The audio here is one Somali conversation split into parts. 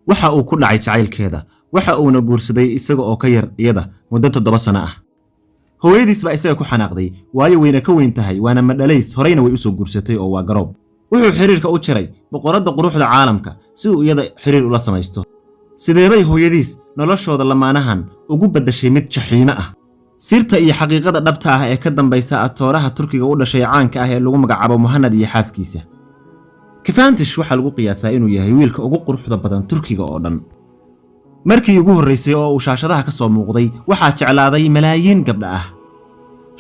waxa uu ku dhacay jacaylkeeda waxa uuna guursaday isaga oo ka yar iyada muddo 7 sano ah. hooyadiis baa isaga ku xanaaqday waayo weyna ka weyn tahay waana madhalays horeyna way u soo guursatay oo waa garoob. wuxuu xiriirka u jiray boqoradda quruxda caalamka si uu iyada xiriir ula samaysto. sideebay hooyadiis noloshooda lamaanahan ugu badashay mid jaxiimo ah. sirta iyo xaqiiqada dhabta ah ee ka dambaysa atooraha Turkiga u dhashay caanka ah ee lagu magacaabo Muhannad iyo xaaskiisa. Kefantish waxa lagu qiyaasaa inuu yahay wiilka ugu quruxda badan Turkiga oo dhan. markii ugu horeysay oo uu shaashadaha ka soo muuqday waxa jeclaaday malaayiin gabdha ah.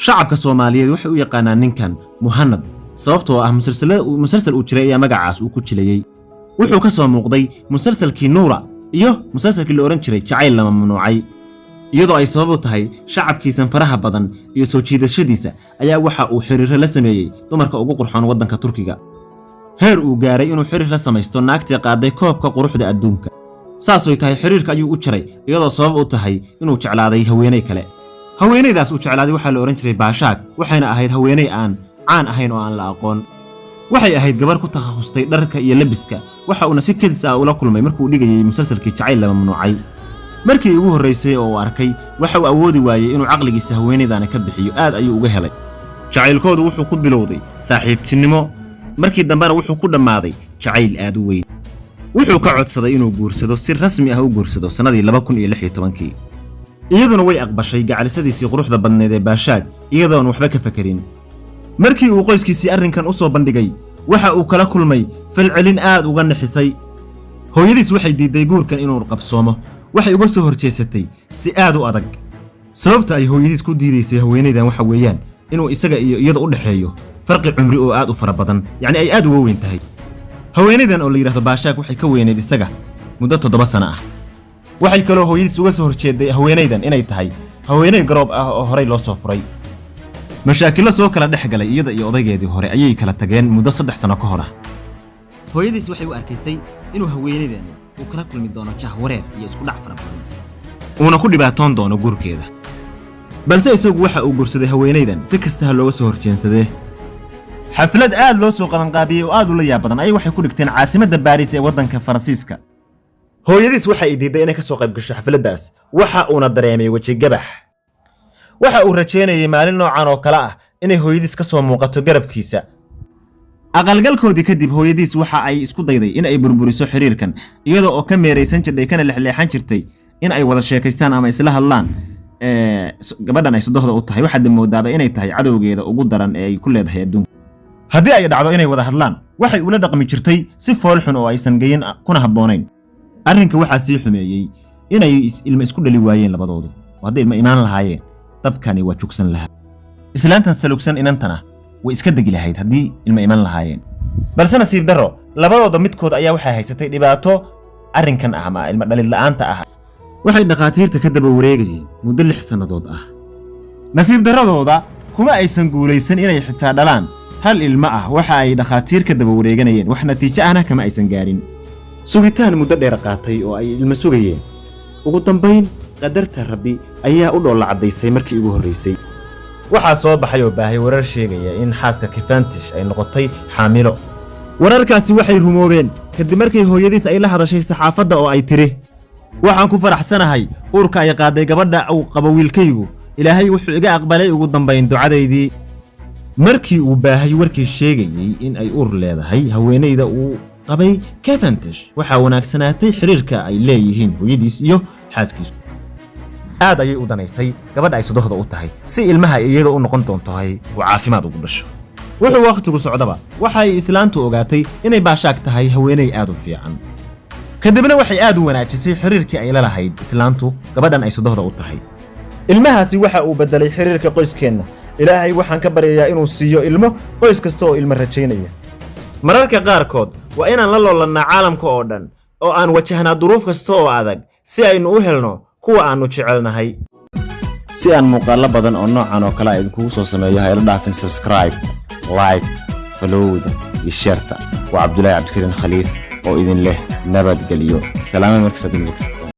shacabka Soomaaliyeed waxay u yaqaanaan ninkan Muhannad sababtoo ah musalsal uu jiray magacaas uu ku jilayay. wuxuu ka soo muuqday musalsalkii Nuura iyo musalsalkii la oran jiray Jacayl lama mamnuucay. iyadoo ay sabab u tahay shacabkiisan faraha badan iyo soo jiidashadiisa ayaa waxa uu xiriir la sameeyay dumarka ugu qurxoon wadanka Turkiga. heer uu gaaray inuu xiriir la samaysto naagtii qaaday koobka quruxda adduunka. saasoo tahay xiriirka ayuu u jiray iyadoo sabab u tahay inuu jeclaaday haweeney kale. haweeneydaas uu jeclaaday waxa la oran jiray Baashaak waxayna ahayd haweeney aan caan ahayn oo aan la aqoon. waxay ahayd gabar ku takhasustay dharka iyo labiska waxa uu si kedis ah ula kulmay markuu dhigayay musalsalkii Jacayl lama mamnuucay. markii ugu horeysay oo arkay waxa uu awoodi waayay inuu aqligiisa haweeneydan ka bixiyo aad ayuu uga helay. jacaylkoodu wuxuu ku bilowday saaxiibtinimo markii dambana wuxuu ku dhamaaday jacayl aad u weyn. wuxuu ka codsaday inuu guursado si rasmi ah u guursado sanadii 2016. iyaduna way aqbashay gacalisadiisii quruxda badneed ee Baashaak iyadoon waxba ka fakirin. markii uu qoyskiisii arrinkan u soo bandhigay waxa uu kala kulmay falcelin aad uga naxisay. hooyadiis waxay diiday guurkan inuu qabsoomo waxay uga soo horjeesatay si aad u adag. sababta ay hooyadiis ku diidaysay haweeneydan waxa weeyaan inuu isaga iyo iyada u dhaxeeyo farqi cumri oo aad u fara badan yani ay aad uga weyn tahay. haweeneydan oo la yiraahdo Baashaak waxay ka weyneed isaga muddo 7 sano ah. waxay kaloo hooyadiis uga soo horjeeday haweeneydan inay tahay haweeney garoob ah oo horey loo soo furay. mashaakilo soo kala dhaxgalay iyada iyo odaygeedii hore ayay kala tageen muddo 3 sano ka hor ah. hooyadiis waxay u arkaysay inuu haweeneydan uu kala kulmi doono jahwareer iyo isku dhac fara badan uuna ku dhibaatoon doono guurkeeda. balse isagu waxa uu guursaday haweeneydan si kasta looga soo horjeensaday. xaflad aad loo soo qaban qaabiyay oo aad u la yaab badan ay waxay ku dhigteen caasimadda Paris ee wadanka Faransiiska. hooyadiis waxay diiday inay ka soo qayb gasho xafladdaas waxa uuna dareemay waji gabax. waxa uu rajeynayay maalin noocan oo kala ah inay hooyadiis ka soo muuqato garabkiisa. aqalgalkoodii kadib hooyadiis waxa ay isku dayday in ay burburiso xiriirkan iyadoo oo ka meereysan jirtay kana lexleexan jirtay in ay wada sheekaystaan ama isla hadlaan. gabadhan ay sadoxda u tahay waxa moodaaba inay tahay cadowgeeda ugu daran ee ay ku leedahay adduunka. haddii ay dhacdo inay wada hadlaan waxay ula dhaqmi jirtay si fool xun oo aysan geyin kuna haboonayn. arrinka waxa sii xumeeyay inay ilmo isku dhali waayeen labadoodu. haddii ilmo imaan lahaayeen dabkani waa jugsan lahaa. islaantan salugsan inantana way iska degi lahayd haddii ilmo imaan lahaayeen. balse nasiib darro labadooda midkood ayaa waxay haysatay dhibaato arrinkan ah ama ilmo dhalid la'aanta ah. waxay dhaqaatiirta ka daba wareegayeen muddo 6 sanadood ah. nasiib darradooda kuma aysan guulaysan inay xitaa dhalaan hal ilmo ah. waxa ay dhaqaatiir ka daba wareeganayeen wax natiijo ahna kama aysan gaarin. sugitaan muddo dheer qaatay oo ay ilmo sugayeen. ugu dambayn qadarta Rabbi ayaa u dhool cadaysay markii ugu horeysay. waxaa soo baxay oo baahay warar sheegaya in xaaska Kefantish ay noqotay xaamilo. wararkaasi waxay rumoobeen kadib markii hooyadiis ay la hadashay saxaafadda oo ay tiri waxaan ku faraxsanahay uurka ay qaaday gabadha uu qabo wiilkaygu. ilaahay wuxuu iga aqbalay ugu dambayn ducadeydii. markii uu baahay warkii sheegayay in ay uur leedahay haweeneyda uu qabay Kefantish waxa wanaagsanaatay xiriirka ay leeyihiin hooyadiis iyo xaaskiisu. aad ayay u danaysay gabadha ay sadoxda u tahay si ilmaha iyada u noqon doonto ay caafimaad ugu dhasho. wuxuu waqtigu socdaba waxay islaantu ogaatay inay Baashaak tahay haweeney aad u fiican. kadibna waxay aad u wanaajisay xiriirkii ay la lahayd islaantu gabadhan ay sadoxda u tahay. ilmahaasi waxa uu bedelay xiriirka qoyskeena. ilaahay waxaan ka baryayaa inuu siiyo ilmo qoys kasta oo ilmo rajaynaya. mararka qaarkood waa inaan la loolannaa caalamka oo dhan oo aan wajahnaa duruuf kasta oo adag si aynu u helno kuwa aanu jecelnahay. si aan muuqaalo badan oo noocan oo kale ah idinku soo sameeyo ha ila dhaafin subscribe, like, follow iyo share. waa Cabdullaahi Cabdikariin Khaliif oo idin leh nabad galiyo. salaam markasta.